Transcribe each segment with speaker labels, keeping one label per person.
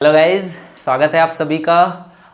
Speaker 1: Hello guys, स्वागत है आप सभी का।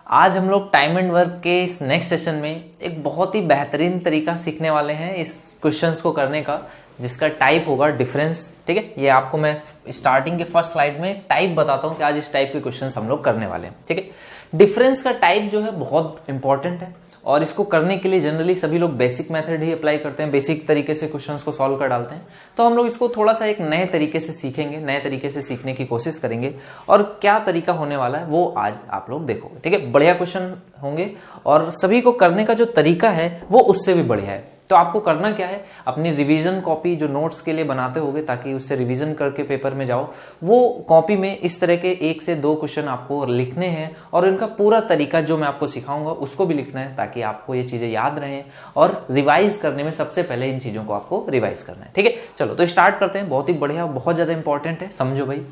Speaker 1: आज हम लोग टाइम एंड वर्क के इस नेक्स्ट सेशन में एक बहुत ही बेहतरीन तरीका सीखने वाले हैं इस क्वेश्चंस को करने का, जिसका टाइप होगा डिफरेंस। ठीक है, ये आपको मैं स्टार्टिंग के फर्स्ट स्लाइड में टाइप बताता हूँ कि आज इस टाइप के क्वेश्चंस हम लोग करने वाले हैं। ठीक है, डिफरेंस का टाइप जो है बहुत इंपॉर्टेंट है और इसको करने के लिए जनरली सभी लोग बेसिक मेथड ही अप्लाई करते हैं, बेसिक तरीके से क्वेश्चंस को सॉल्व कर डालते हैं। तो हम लोग इसको थोड़ा सा एक नए तरीके से सीखेंगे, नए तरीके से सीखने की कोशिश करेंगे और क्या तरीका होने वाला है वो आज आप लोग देखोगे। ठीक है, बढ़िया क्वेश्चन होंगे और सभी को करने का जो तरीका है वो उससे भी बढ़िया है। तो आपको करना क्या है, अपनी रिवीजन कॉपी जो नोट्स के लिए बनाते होगे ताकि उससे रिवीजन करके पेपर में जाओ, वो कॉपी में इस तरह के 1 से 2 क्वेश्चन आपको लिखने हैं और इनका पूरा तरीका जो मैं आपको सिखाऊंगा उसको भी लिखना है ताकि आपको ये चीजें याद रहें और रिवाइज करने में सबसे पहले इन चीजों को आपको रिवाइज करना है। ठीक है, चलो तो स्टार्ट करते हैं। बहुत ही बढ़िया, बहुत ज्यादा इंपॉर्टेंट है, समझो भाई।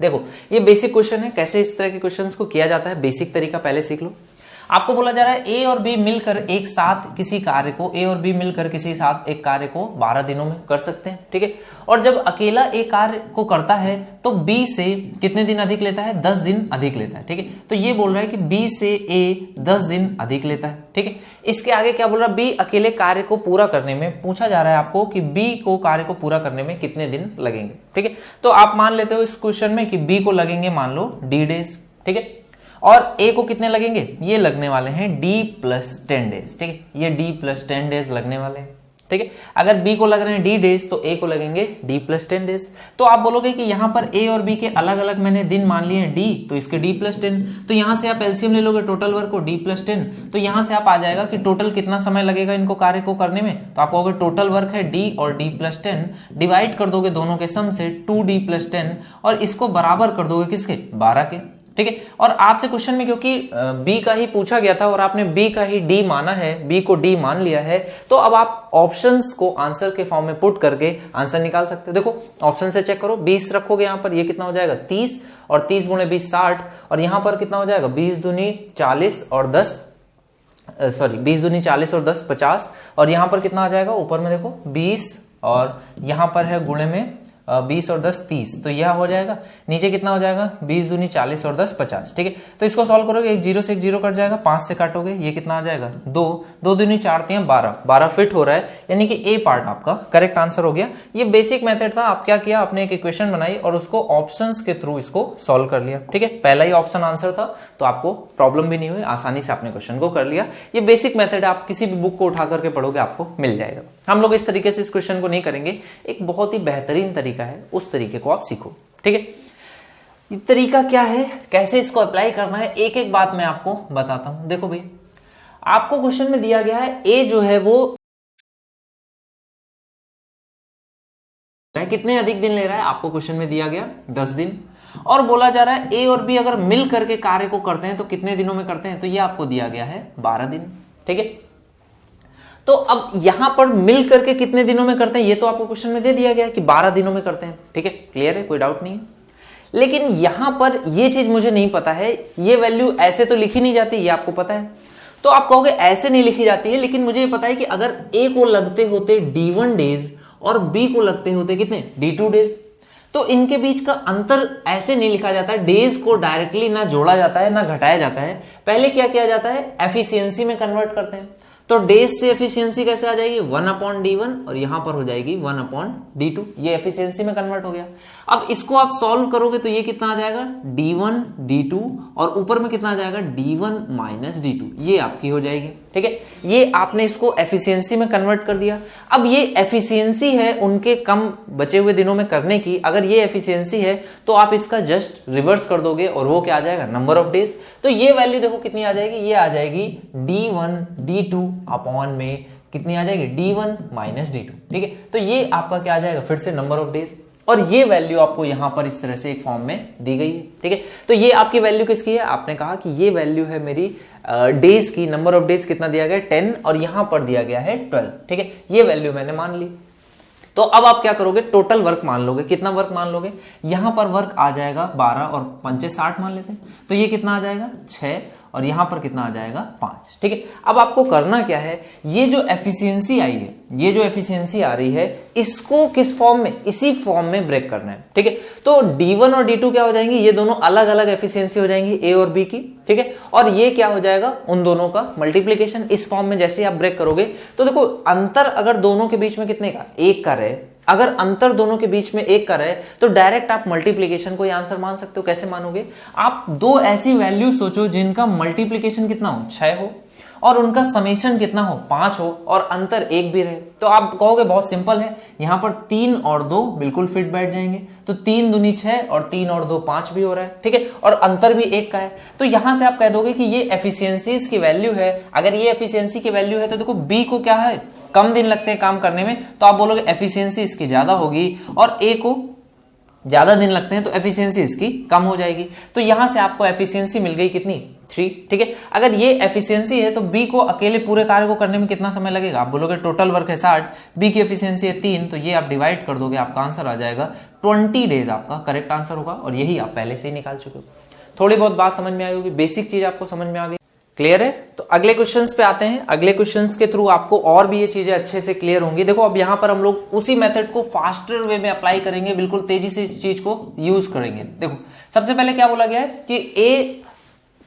Speaker 1: देखो, ये बेसिक क्वेश्चन है, कैसे इस तरह के क्वेश्चंस को किया जाता है बेसिक तरीका पहले सीख लो। आपको बोला जा रहा है ए और बी मिलकर एक साथ किसी कार्य को, ए और बी मिलकर किसी साथ एक कार्य को 12 दिनों में कर सकते हैं। ठीक है, और जब अकेला ए कार्य को करता है तो बी से कितने दिन अधिक लेता है? 10 दिन अधिक लेता है। ठीक है, तो ये बोल रहा है कि बी से ए 10 दिन अधिक लेता है। ठीक है, इसके आगे क्या बोल रहा है? बी अकेले कार्य को पूरा करने में, पूछा जा रहा है आपको कि बी को कार्य को पूरा करने में कितने दिन लगेंगे। ठीक है, तो आप मान लेते हो इस क्वेश्चन में कि बी को लगेंगे मान लो डी डेज। ठीक है, और ए को कितने लगेंगे? ये लगने वाले हैं डी प्लस 10 डेज। ठीक है, ये डी प्लस 10 डेज लगने वाले हैं। ठीक है, अगर बी को लग रहे हैं डी डेज तो ए को लगेंगे डी प्लस 10 डेज। तो आप बोलोगे कि यहां पर ए और बी के अलग अलग मैंने दिन मान लिए हैं डी, तो इसके डी प्लस 10, तो यहां से आप एलसीएम ले लोगे टोटल वर्क को डी प्लस 10, तो यहां से आप आ जाएगा कि टोटल कितना समय लगेगा इनको कार्य को करने में। तो आप कहोगे टोटल वर्क है डी और डी प्लस 10, डिवाइड कर दोगे दोनों के सम से 2d प्लस 10 और इसको बराबर कर दोगे किसके? 12 के। ठीक है, और आपसे क्वेश्चन में क्योंकि बी का ही पूछा गया था और आपने बी का ही डी माना है, बी को डी मान लिया है, तो अब आप ऑप्शंस को आंसर के फॉर्म में पुट करके आंसर निकाल सकते हो। देखो ऑप्शन से चेक करो, 20 रखोगे यहां पर, ये कितना हो जाएगा? 30, और 30 गुणे 20 60, और यहां पर कितना हो जाएगा? 20 दूनी 40 और 10 20 दूनी 40 और 10 50, और यहां पर कितना आ जाएगा? ऊपर में देखो 20 और यहां पर है गुणे में 20 और 10 30, तो यह हो जाएगा। नीचे कितना हो जाएगा? 20 दूनी 40 और 10 50। ठीक है, तो इसको सॉल्व करोगे, एक जीरो से एक जीरो कट जाएगा, 5 से काटोगे, ये कितना आ जाएगा? 2 2 दूनी 4 3 12 फिट हो रहा है, यानी कि ए पार्ट आपका करेक्ट आंसर हो गया। ये बेसिक मेथड था। आप क्या किया, आपने एक इक्वेशन बनाई और उसको ऑप्शंस के थ्रू इसको सॉल्व कर लिया। ठीक है, पहला ही ऑप्शन आंसर था तो आपको प्रॉब्लम भी नहीं हुई, आसानी से आपने क्वेश्चन को कर लिया। ये बेसिक मेथड है, आप किसी भी बुक को उठा करके पढ़ोगे आपको मिल जाएगा। हम लोग इस तरीके से इस क्वेश्चन को नहीं करेंगे, एक बहुत ही बेहतरीन तरीका है, उस तरीके को आप सीखो। ठीक है, ये तरीका क्या है, कैसे इसको अप्लाई करना है, एक एक बात मैं आपको बताता हूं। देखो भाई, आपको क्वेश्चन में दिया गया है ए जो है वो कितने अधिक दिन ले रहा है, आपको क्वेश्चन में दिया गया 10 दिन, और बोला जा रहा है ए और बी अगर मिल करके कार्य को करते हैं तो कितने दिनों में करते हैं, तो ये आपको दिया गया है 12 दिन। ठीक है, तो अब यहां पर मिल करके कितने दिनों में करते हैं ये तो आपको क्वेश्चन में दे दिया गया है कि 12 दिनों में करते हैं। ठीक है, क्लियर है, कोई डाउट नहीं है। लेकिन यहां पर ये चीज मुझे नहीं पता है, ये वैल्यू ऐसे तो लिखी नहीं जाती, ये आपको पता है। तो आप कहोगे ऐसे नहीं लिखी जाती है, लेकिन मुझे ये पता है कि अगर ए को लगते होते D1 डेज और बी को लगते होते कितने? D2 डेज, तो इनके बीच का अंतर ऐसे नहीं लिखा जाता है। डेज को डायरेक्टली ना जोड़ा जाता है ना घटाया जाता है, पहले क्या किया जाता है? एफिशिएंसी में कन्वर्ट करते हैं। तो डेज से एफिशिएंसी कैसे आ जाएगी? 1/D1 और यहां पर हो जाएगी 1/D2, ये एफिशिएंसी में कन्वर्ट हो गया। अब इसको आप सॉल्व करोगे तो ये कितना आ जाएगा? D1 D2, और ऊपर में कितना आ जाएगा? D1 माइनस D2, ये आपकी हो जाएगी। ठीक है, ये आपने इसको एफिशिएंसी में कन्वर्ट कर दिया। अब ये एफिशिएंसी है उनके कम बचे हुए दिनों में करने की, अगर ये एफिशिएंसी है तो आप इसका जस्ट रिवर्स कर दोगे और वो क्या आ जाएगा? Number of days. तो ये वैल्यू देखो कितनी आ जाएगी, ये आ जाएगी D1 D2 अपॉन में कितनी आ जाएगी? D1 minus D2। ठीक है, तो ये आपका क्या आ जाएगा? फिर से नंबर ऑफ डेज, और ये वैल्यू आपको यहां पर इस तरह से एक फॉर्म में दी गई है। ठीक है, तो ये आपकी वैल्यू किसकी है? आपने कहा कि ये वैल्यू है मेरी डेज की। नंबर ऑफ डेज कितना दिया गया? 10, और यहां पर दिया गया है 12। ठीक है, ये वैल्यू मैंने मान ली। तो अब आप क्या करोगे? टोटल वर्क मान लोगे। कितना वर्क मान लोगे? यहां पर वर्क आ जाएगा 12 और 5 60 मान लेते हैं, तो ये कितना आ जाएगा? 6, और यहां पर कितना आ जाएगा 5। ठीक है, अब आपको करना क्या है, ये जो एफिशिएंसी आई है, ये जो एफिशिएंसी आ रही है, इसको किस फॉर्म में, इसी फॉर्म में ब्रेक करना है। ठीक है, तो D1 और D2 क्या हो जाएंगी, ये दोनों अलग अलग एफिशिएंसी हो जाएंगी A और B की। ठीक है, और ये क्या हो जाएगा, उन दोनों का मल्टीप्लीकेशन। इस फॉर्म में जैसे ही आप ब्रेक करोगे तो देखो अंतर अगर दोनों के बीच में कितने का, 1 का रहे, अगर अंतर दोनों के बीच में 1 का रहे तो डायरेक्ट आप मल्टीप्लीकेशन को ही आंसर मान सकते हो। कैसे मानोगे, आप दो ऐसी वैल्यू सोचो जिनका मल्टीप्लीकेशन कितना हो, 6 हो, और उनका समेशन कितना हो, 5 हो, और अंतर 1 भी रहे। तो आप कहोगे बहुत सिंपल है, यहां पर 3 और 2 बिल्कुल फिट बैठ जाएंगे, तो 3 दूनी 6 और 3 और 2 5 भी हो रहा है। ठीक है, और अंतर भी 1 का है, तो यहां से आप कह दोगे कि ये एफिशिएंसीज की वैल्यू है। अगर ये एफिशिएंसी की वैल्यू है तो देखो बी को क्या है, कम दिन लगते हैं काम करने में, तो आप बोलोगे एफिशिएंसी इसकी ज्यादा होगी, और ए को ज्यादा दिन लगते हैं तो एफिशिएंसी इसकी कम हो जाएगी। तो यहां से आपको एफिशिएंसी मिल गई कितनी, 3। ठीक है, अगर ये एफिशिएंसी है तो बी को अकेले पूरे कार्य को करने में कितना समय लगेगा, आप बोलोगे टोटल वर्क है 60, बी की एफिशिएंसी है 3, तो ये आप डिवाइड कर दोगे, आपका आंसर आ जाएगा 20 डेज, आपका करेक्ट आंसर होगा। और यही आप पहले से ही निकाल चुके हो। थोड़ी बहुत बात समझ में आई होगी, बेसिक चीज आपको समझ में आ गई, क्लियर है। तो अगले क्वेश्चंस पे आते हैं। अगले क्वेश्चंस के थ्रू आपको और भी ये चीजें अच्छे से क्लियर होंगी। देखो अब यहां पर हम लोग उसी मेथड को फास्टर वे में अप्लाई करेंगे, बिल्कुल तेजी से इस चीज को यूज करेंगे। देखो सबसे पहले क्या बोला गया है कि ए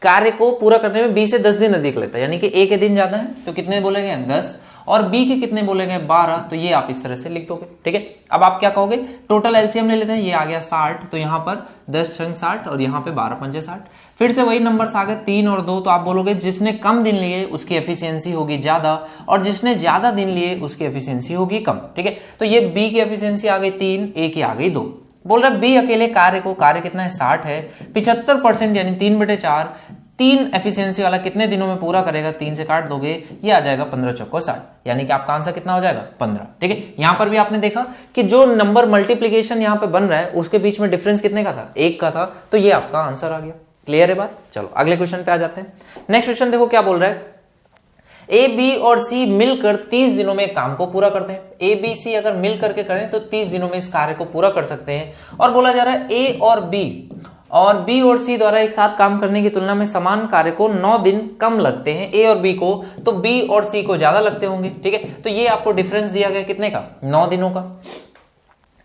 Speaker 1: कार्य को पूरा करने में बी से 10 दिन अधिक लगता है, यानी कि ए के दिन ज्यादा है तो कितने बोले गए 10, और बी के कितने बोले गए 12, तो ये आप इस तरह से लिख दोगे। ठीक है, अब आप क्या कहोगे, टोटल एलसीएम ले लेते हैं, ये आ गया 60, तो यहां पर 10 छंग 60 और यहां पे 12 पंजे 60। फिर से वही नंबर्स आ गए 3 और 2, तो आप बोलोगे जिसने कम दिन लिए उसकी एफिशिएंसी होगी ज्यादा, और जिसने ज्यादा दिन लिए उसकी एफिशिएंसी होगी कम। ठीक है, तो ये बी की एफिशिएंसी आ गई 3, ए की आ गई 2। बोल रहा बी अकेले कार्य कितना है 60 है, 75% यानी 3/4 3 एफिशिएंसी वाला कितने दिनों में पूरा करेगा, 3 से काट दोगे, ये आ जाएगा 15 चौको 60, यानी कि आपका आंसर कितना हो जाएगा 15। ठीक है, यहां पर भी आपने देखा कि जो नंबर मल्टीप्लीकेशन यहां पे बन रहा है उसके बीच में डिफरेंस कितने का था, 1 का था, तो ये आपका आंसर आ गया। क्लियर है बात। चलो अगले क्वेश्चन पे आ जाते हैं। नेक्स्ट क्वेश्चन देखो क्या बोल रहा है, ए बी और सी मिलकर 30 दिनों में काम को पूरा करते हैं। ए बी सी अगर मिल करके करें तो 30 दिनों में इस कार्य को पूरा कर सकते हैं। और बोला जा रहा है ए और बी और सी द्वारा एक साथ काम करने की तुलना में समान कार्य को 9 दिन कम लगते हैं ए और बी को, तो बी और सी को ज्यादा लगते होंगे। ठीक है, तो ये आपको डिफरेंस दिया गया कितने का, 9 दिनों का।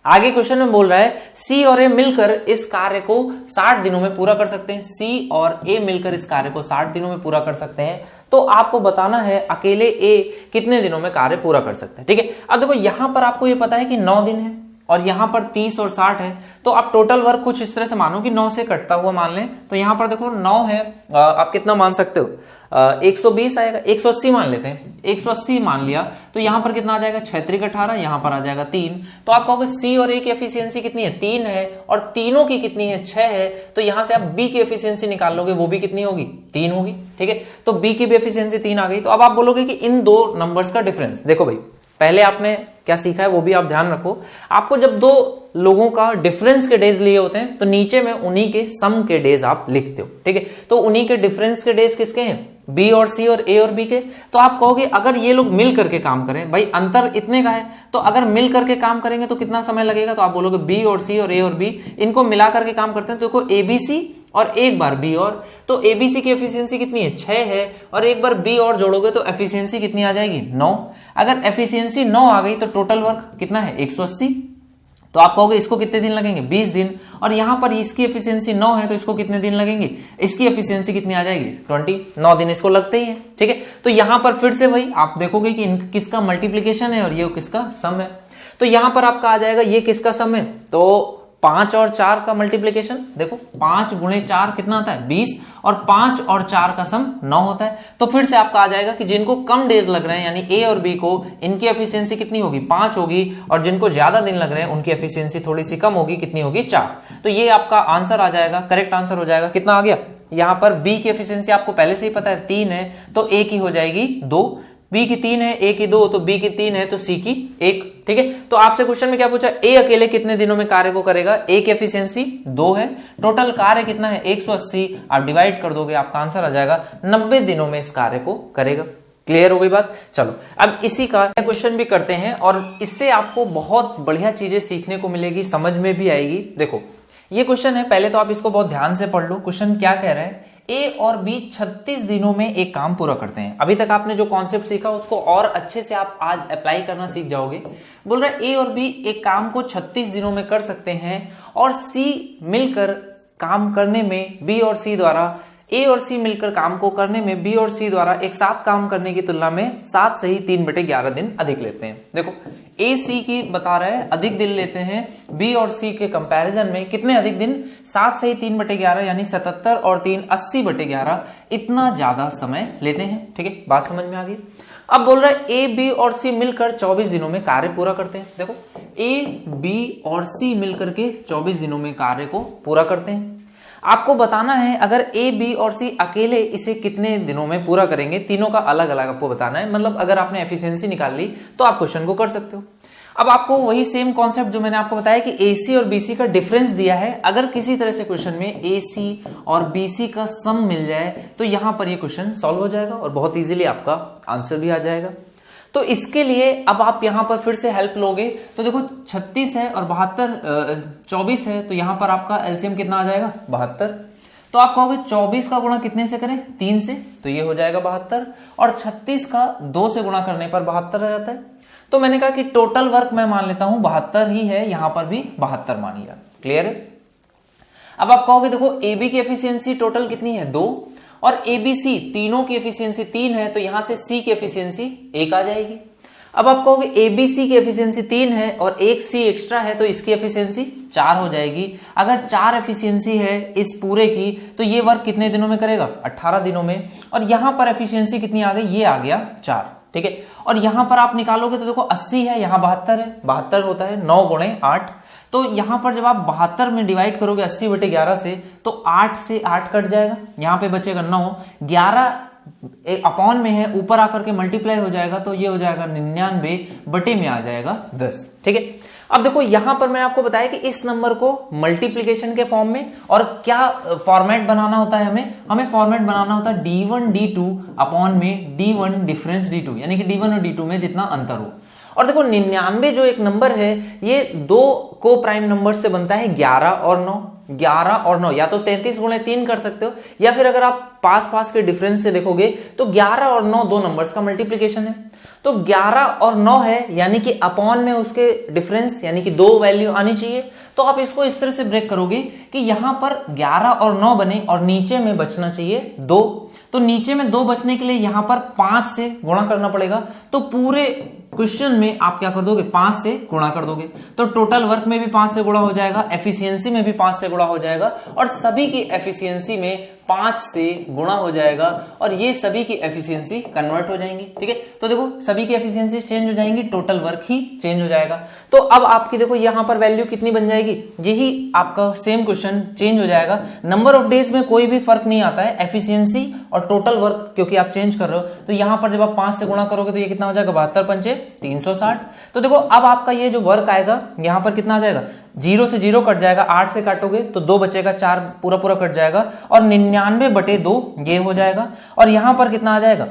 Speaker 1: आगे क्वेश्चन में बोल रहा है सी और ए मिलकर इस कार्य को 60 दिनों में पूरा कर सकते हैं। सी और ए मिलकर इस कार्य को 60 दिनों में पूरा कर सकते हैं, तो आपको बताना है अकेले ए कितने दिनों में कार्य पूरा कर सकते हैं। ठीक है, अब देखो यहां पर आपको ये पता है कि 9 दिन है और यहां पर 30 और 60 है, तो आप टोटल वर्क कुछ इस तरह से मानो कि 9 से कटता हुआ मान लें। तो यहां पर देखो 9 है, आप कितना मान सकते हो, 120 आएगा, 180 मान लेते हैं, 180 मान लिया, तो यहां पर कितना आ जाएगा 6 18, यहां पर आ जाएगा 3। तो आप कहोगे सी और ए की एफिशिएंसी कितनी है, 3 है, और तीनों की कितनी है, 6 है, तो यहां से आप बी की एफिशिएंसी निकाल लोगे, वो भी कितनी होगी, 3 होगी। ठीक है, तो बी की भी एफिशिएंसी 3 आ गई। तो अब आप बोलोगे कि इन दो नंबर्स का डिफरेंस, देखो भाई पहले आपने क्या सीखा है वो भी आप ध्यान रखो। आपको जब दो लोगों का डिफरेंस के डेज लिए होते हैं तो नीचे में उन्हीं के सम के डेज आप लिखते हो। ठीक है, तो उन्हीं के डिफरेंस के डेज किसके हैं, बी और सी और ए और बी के। तो आप कहोगे अगर ये लोग मिल करके काम करें, भाई अंतर इतने का है, तो अगर मिल करके काम करेंगे तो कितना समय लगेगा, तो आप बोलोगे बी और सी और ए और बी इनको मिला करके काम करते हैं, तो देखो एबीसी और एक बार बी और, तो एबीसी की एफिशिएंसी कितनी है, 6 है, और एक बार बी और जोड़ोगे तो एफिशिएंसी कितनी आ जाएगी, 9। अगर एफिशिएंसी 9 आ गई तो टोटल वर्क कितना है, 180। तो आप कहोगे इसको कितने दिन लगेंगे, 20 दिन, और यहां पर इसकी एफिशिएंसी 9 है तो इसको कितने दिन लगेंगे, इसकी एफिशिएंसी कितनी आ जाएगी, 20, 9 दिन इसको लगते ही है। ठीक है, तो यहां पर फिर से वही आप देखोगे कि किसका मल्टीप्लीकेशन है और ये किसका सम है। तो यहां पर आपका आ जाएगा ये किसका सम है, तो 5 और 4 का मल्टीप्लीकेशन, देखो 5 गुणे 4 कितना आता है, 20, और 5 और 4 का सम 9 होता है। तो फिर से आपका आ जाएगा कि जिनको कम डेज लग रहे हैं यानी ए और बी को, इनकी एफिशिएंसी कितनी होगी, 5 होगी, और जिनको ज्यादा दिन लग रहे हैं उनकी एफिशिएंसी थोड़ी सी कम होगी, कितनी होगी, 4। तो ये आपका आंसर आ जाएगा, करेक्ट आंसर हो जाएगा, कितना आ गया, यहां पर बी की एफिशिएंसी आपको पहले से ही पता है 3 है, तो ए की हो जाएगी 2, बी की 3 है, ए की 2, तो बी की 3 है तो सी की 1। ठीक है, तो आपसे क्वेश्चन में क्या पूछा, ए अकेले कितने दिनों में कार्य को करेगा, ए की एफिशिएंसी 2 है, टोटल कार्य कितना है 180, आप डिवाइड कर दोगे आपका आंसर आ जाएगा 90 दिनों में इस कार्य को करेगा। क्लियर हो गई बात। चलो अब इसी का क्वेश्चन भी करते हैं, और इससे आपको बहुत बढ़िया चीजें सीखने को मिलेगी, समझ में भी आएगी। देखो ये क्वेश्चन है, पहले तो आप इसको बहुत ध्यान से पढ़ लो। क्वेश्चन क्या कह रहा है, ए और बी 36 दिनों में एक काम पूरा करते हैं। अभी तक आपने जो कॉन्सेप्ट सीखा उसको और अच्छे से आप आज अप्लाई करना सीख जाओगे। बोल रहा है ए और बी एक काम को 36 दिनों में कर सकते हैं और सी मिलकर काम करने में बी और सी द्वारा ए और सी मिलकर काम को करने में बी और सी द्वारा एक साथ काम करने की तुलना में 7 से ही 3/11 दिन अधिक लेते हैं। देखो ए सी की बता रहा है अधिक दिन लेते हैं, बी और सी के कंपैरिजन में कितने अधिक दिन, 7 से ही 3/11 यानी 77 और 3 80/11 इतना ज्यादा समय लेते हैं। ठीक है, बात समझ में आ गई। अब बोल रहा है ए बी और सी मिलकर 24 दिनों में कार्य पूरा करते हैं। देखो ए बी और सी मिलकर के 24 दिनों में कार्य को पूरा करते हैं। आपको बताना है अगर ए बी और सी अकेले इसे कितने दिनों में पूरा करेंगे, तीनों का अलग अलग आपको बताना है। मतलब अगर आपने एफिशिएंसी निकाल ली तो आप क्वेश्चन को कर सकते हो। अब आपको वही सेम कॉन्सेप्ट जो मैंने आपको बताया कि ए सी और बी सी का डिफरेंस दिया है, अगर किसी तरह से क्वेश्चन में ए सी और बी सी का सम मिल जाए तो यहां पर ये क्वेश्चन सॉल्व हो जाएगा और बहुत इजीली आपका आंसर भी आ जाएगा। तो इसके लिए अब आप यहां पर फिर से हेल्प लोगे तो देखो 36 है और 24 है, तो यहां पर आपका एलसीएम कितना आ जाएगा 72। तो आप कहोगे 24 का गुणा कितने से करें, 3 से, तो ये हो जाएगा 72 और 36 का 2 से गुणा करने पर 72 आ जाता है। तो मैंने कहा कि टोटल वर्क मैं मान लेता हूं 72 ही है, यहां पर भी 72 मान लिया। क्लियर है। अब आप कहोगे देखो ए बी की एफिशिएंसी टोटल कितनी है 2 और एबीसी तीनों की एफिशिएंसी 3 है, तो यहां से सी की एफिशिएंसी 1 आ जाएगी। अब आप कहोगे एबीसी की एफिशिएंसी 3 है और एक सी एक्स्ट्रा है तो इसकी एफिशिएंसी 4 हो जाएगी। अगर 4 एफिशिएंसी है इस पूरे की तो ये वर्क कितने दिनों में करेगा 18 दिनों में, और यहां पर एफिशिएंसी कितनी आ गई, ये आ गया 4। ठीक है, और यहां पर आप निकालोगे तो देखो 80 है, यहां 72 है, 72 होता है 9 गुणे 8, तो यहां पर जब आप 72 में डिवाइड करोगे 80/11 से तो 8 से 8 कट जाएगा, यहां पे बचेगा 9, 11 अपॉन में है ऊपर आकर के मल्टीप्लाई हो जाएगा तो ये हो जाएगा 99 बटे में आ जाएगा 10। ठीक है, अब देखो यहां पर मैंने आपको बताया कि इस नंबर को मल्टीप्लीकेशन के फॉर्म में और क्या फॉर्मेट बनाना होता है, हमें फॉर्मेट बनाना होता है d1 d2 अपॉन में d1 डिफरेंस d2, यानी कि d1 और d2 में जितना अंतर हो। और देखो 99 जो एक नंबर है ये 2 को प्राइम नंबर से बनता है 11 और 9, 11 और 9, या तो 33 गुणे 3 कर सकते हो, या फिर अगर आप पास के डिफरेंस से देखोगे तो 11 और 9 दो नंबर्स का मल्टीप्लीकेशन है। तो 11 और 9 है यानी कि अपॉन में उसके डिफरेंस यानी कि 2 वैल्यू आनी चाहिए। तो आप इसको इस तरह से ब्रेक करोगे कि यहां पर 11 और 9 बने और नीचे में बचना चाहिए 2, तो नीचे में 2 बचने के लिए यहां पर 5 से गुणा करना पड़ेगा। तो पूरे क्वेश्चन में आप क्या कर दोगे 5 से गुणा कर दोगे, तो टोटल वर्क में भी 5 से गुणा हो जाएगा, एफिशिएंसी में भी 5 से गुणा हो जाएगा और सभी की एफिशिएंसी में 5 से गुणा हो जाएगा और ये सभी की एफिशिएंसी कन्वर्ट हो जाएंगी। ठीक है, तो देखो सभी की एफिशिएंसी चेंज हो जाएंगी, टोटल वर्क ही चेंज हो जाएगा। तो अब आपकी देखो यहां पर वैल्यू कितनी बन जाएगी, यही आपका सेम क्वेश्चन चेंज हो जाएगा। नंबर ऑफ डेज में कोई भी फर्क नहीं आता है, एफिशिएंसी और टोटल वर्क क्योंकि आप चेंज कर रहे हो। तो यहां पर जब आप 5 से गुणा करोगे तो ये कितना हो जाएगा 72 पंचे 360। तो देखो अब आपका ये जो वर्क आएगा यहां पर कितना आ जाएगा, 0 से 0 कट जाएगा, 8 से काटोगे तो 2 बचेगा, 4 पूरा कट जाएगा और 99/2 ये हो जाएगा। और यहां पर कितना आ जाएगा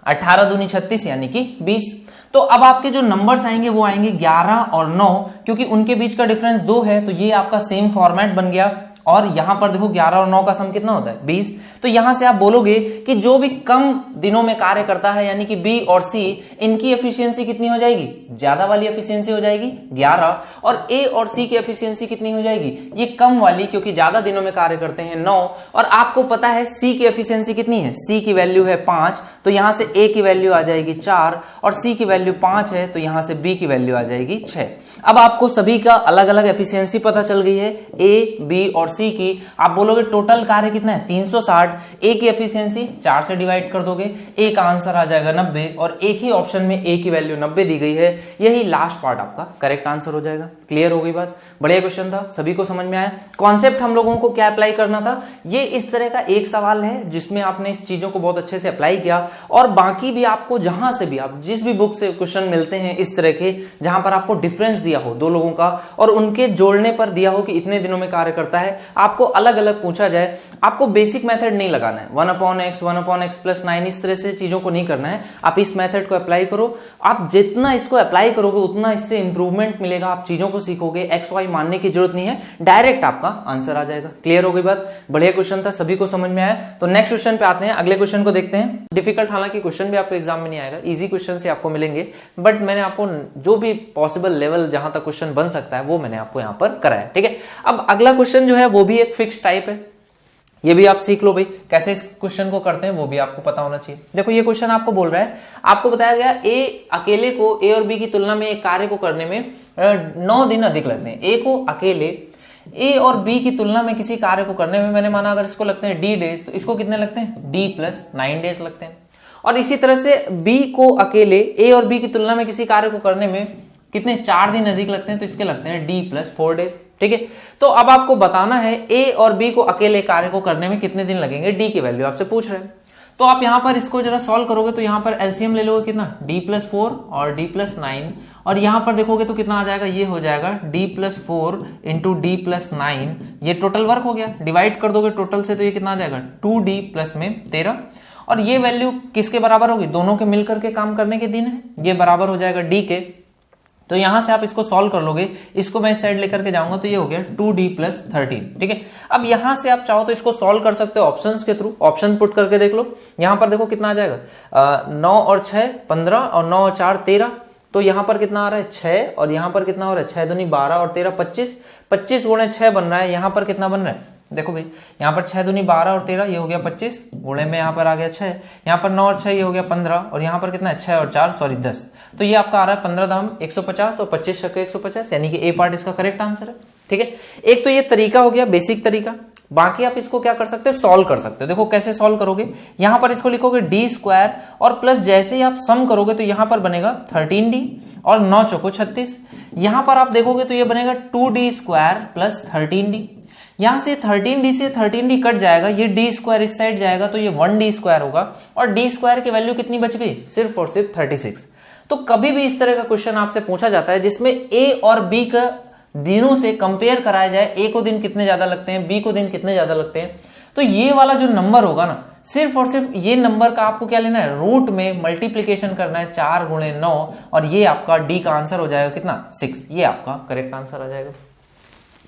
Speaker 1: 18 दूनी 36 यानी कि 20। तो अब आपके जो नंबर्स आएंगे वो आएंगे 11 और 9, क्योंकि उनके बीच का डिफरेंस 2 है तो ये आपका सेम फॉर्मेट बन गया। और यहां पर देखो 11 और 9 का सम कितना होता है 20। तो यहां से आप बोलोगे कि जो भी कम दिनों में कार्य करता है यानी कि बी और सी, इनकी एफिशिएंसी कितनी हो जाएगी, ज्यादा वाली एफिशिएंसी हो जाएगी 11, और ए और सी की एफिशिएंसी कितनी हो जाएगी, ये कम वाली क्योंकि ज्यादा दिनों में कार्य करते हैं 9। और आपको पता है सी की एफिशिएंसी कितनी है, सी की वैल्यू है 5, तो यहां से ए की वैल्यू आ जाएगी 4 और सी की वैल्यू 5 है तो यहां से बी की वैल्यू आ जाएगी 6। अब आपको सभी का अलग अलग एफिशिएंसी पता चल गई है, ए बी और सी की। आप बोलोगे टोटल कार्य कितना है 360, ए की एफिशिएंसी 4 से डिवाइड कर दोगे, ए का आंसर आ जाएगा 90 और एक ही ऑप्शन में ए की वैल्यू 90 दी गई है, यही लास्ट पार्ट आपका करेक्ट आंसर हो जाएगा। क्लियर हो गई बात, बढ़िया क्वेश्चन था, सभी को समझ में आया। कॉन्सेप्ट हम लोगों को क्या अप्लाई करना था, ये इस तरह का एक सवाल है जिसमें आपने इस चीजों को बहुत अच्छे से अप्लाई किया, और बाकी भी आपको जहां से भी आप जिस भी बुक से क्वेश्चन मिलते हैं इस तरह के जहां पर आपको डिफरेंस दिया हो दो लोगों का और उनके जोड़ने पर दिया हो कि इतने दिनों में कार्य करता है, आपको अलग अलग पूछा जाए, आपको बेसिक मेथड नहीं लगाना है, 1/x 1/x + 9 इस तरह से चीजों को नहीं करना है। आप इस मेथड को अप्लाई करो, आप जितना इसको अप्लाई करोगे उतना इससे इंप्रूवमेंट मिलेगा, आप चीजों को सीखोगे, XY मानने की जरूरत नहीं है, डायरेक्ट आपका आंसर आ जाएगा। क्लियर हो गई बात? बढ़िया क्वेश्चन था, सभी को समझ में आया। तो नेक्स्ट क्वेश्चन पे आते हैं, अगले क्वेश्चन को देखते हैं। डिफिकल्ट हालांकि क्वेश्चन भी आपको एग्जाम में नहीं आएगा, इजी क्वेश्चन से आपको मिलेंगे, बट मैंने आपको जो भी पॉसिबल लेवल जहां तक क्वेश्चन बन सकता है वो मैंने आपको यहां पर कराया। ठीक है, अब अगला क्वेश्चन जो है वो भी एक फिक्स टाइप है, ये भी आप सीख लो भाई, कैसे इस क्वेश्चन को करते हैं वो भी आपको पता होना चाहिए। देखो ये क्वेश्चन आपको बोल रहा है, आपको बताया गया ए अकेले को ए और बी की तुलना में एक कार्य को करने में 9 दिन अधिक लगते हैं। ए को अकेले ए और बी की तुलना में किसी कार्य को करने में, मैंने माना अगर इसको लगते हैं D डेज, तो इसको कितने लगते हैं D + 9 डेज लगते हैं। और इसी तरह से बी को अकेले ए और बी की तुलना में किसी कार्य को करने में कितने 4 दिन अधिक लगते हैं, तो इसके लगते हैं D + 4 डेज। ठीक है, तो अब आपको बताना है ए और बी को अकेले कार्य को करने में कितने दिन लगेंगे, D की वैल्यू आपसे पूछ रहे हैं। तो आप यहां पर इसको जरा सॉल्व करोगे तो यहां पर एलसीएम ले लोगे कितना, D + 4 और D + 9, और यहां पर देखोगे तो कितना आ जाएगा, ये हो जाएगा D + 4 × D + 9, ये टोटल वर्क हो गया। डिवाइड कर दोगे टोटल से तो ये कितना आ जाएगा 2D + में 13, और ये वैल्यू किसके बराबर होगी, दोनों के मिलकर के काम करने के दिन है, ये बराबर हो जाएगा D के। तो यहां से आप इसको सॉल्व कर लोगे, इसको मैं इस साइड लेकर के जाऊंगा तो ये हो गया 2D + 13। ठीक है, अब यहां से आप चाहो तो इसको सॉल्व कर सकते हो ऑप्शंस के थ्रू, ऑप्शन पुट करके देख लो। यहां पर देखो कितना आ जाएगा, 9 और 6 15 और 9 और 4 13, तो यहां पर कितना आ रहा है 6, और यहां पर कितना हो रहा है 6 दूनी 12 और 13 25, 25 × 6 बन रहा है। यहां पर कितना बन रहा है, देखो भाई यहाँ पर 6 दूनी 12 और 13, ये हो गया 25, गुणे में यहाँ पर आ गया 6, यहाँ पर 9 और 6 ये हो गया 15, और यहाँ पर कितना है 6 और 4 सॉरी 10, तो ये आपका आ रहा है 15 दाम 150 और 25 छक्के 150, यानी कि ए पार्ट इसका करेक्ट आंसर है। ठीक है, एक तो ये तरीका हो गया बेसिक तरीका, बाकी आप इसको क्या कर सकते हो, सॉल्व कर सकते हो। देखो कैसे सॉल्व करोगे, यहां पर इसको लिखोगे D² और प्लस जैसे ही आप सम करोगे तो यहां पर बनेगा 13D और 9 चौको 36, यहां पर आप देखोगे तो ये बनेगा 2D² + 13D। यहां से 13D से 13D कट जाएगा, ये D² इस साइड जाएगा तो ये 1D² होगा, और D² की वैल्यू कितनी बच गई, सिर्फ और सिर्फ 36। तो कभी भी इस तरह का क्वेश्चन आपसे पूछा जाता है जिसमें ए और बी का दिनों से कंपेयर कराया जाए, ए को दिन कितने ज्यादा लगते हैं, बी को दिन कितने ज्यादा लगते हैं, तो ये वाला जो नंबर होगा ना, सिर्फ और सिर्फ ये नंबर का आपको क्या लेना है, रूट में मल्टीप्लीकेशन करना है 4 × 9, और ये आपका डी का आंसर हो जाएगा कितना 6, ये आपका करेक्ट आंसर आ जाएगा।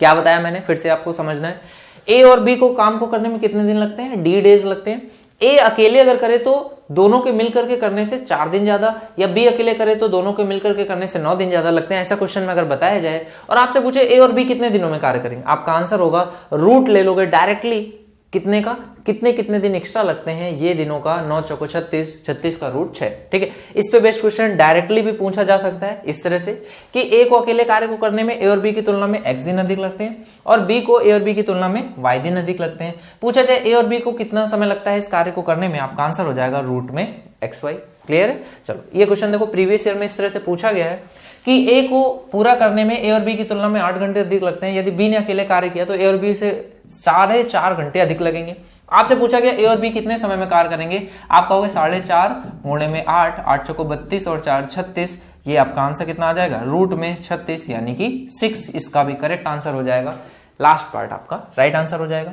Speaker 1: क्या बताया मैंने, फिर से आपको समझना है, ए और बी को काम को करने में कितने दिन लगते हैं, D डेज लगते हैं। ए अकेले अगर करे तो दोनों के मिलकर के करने से 4 दिन ज्यादा, या बी अकेले करे तो दोनों के मिलकर के करने से 9 दिन ज्यादा लगते हैं। ऐसा क्वेश्चन में अगर बताया जाए और आपसे पूछे ए और बी कितने दिनों में कार्य करेंगे, आपका आंसर होगा रूट ले लोगे डायरेक्टली कितने का, कितने दिन एक्स्ट्रा लगते हैं, ये दिनों का 9 चौको 36, 36 का रूट 6। ठीक है, इस पे बेस्ट क्वेश्चन डायरेक्टली भी पूछा जा सकता है इस तरह से कि ए को अकेले कार्य को करने में ए और बी की तुलना में x दिन अधिक लगते हैं, और बी को ए और बी की तुलना में y दिन अधिक लगते हैं। पूछा जाए ए और बी को कितना समय लगता है इस कार्य को करने में, आपका आंसर हो जाएगा रूट में xy। क्लियर है? चलो ये क्वेश्चन देखो प्रीवियस ईयर में इस तरह से पूछा गया है कि ए को पूरा करने में ए और बी की तुलना में 8 घंटे अधिक लगते हैं, यदि बी ने अकेले कार्य किया तो ए और बी से 4.5 घंटे अधिक लगेंगे। आपसे पूछा गया ए और बी कितने समय में कार्य करेंगे, आप कहोगे 4.5 गुणे में 8, 8 चौको 32 और 4 36, ये आपका आंसर कितना आ जाएगा, रूट में 36 यानी कि 6, इसका भी करेक्ट आंसर हो जाएगा। लास्ट पार्ट आपका राइट आंसर हो जाएगा।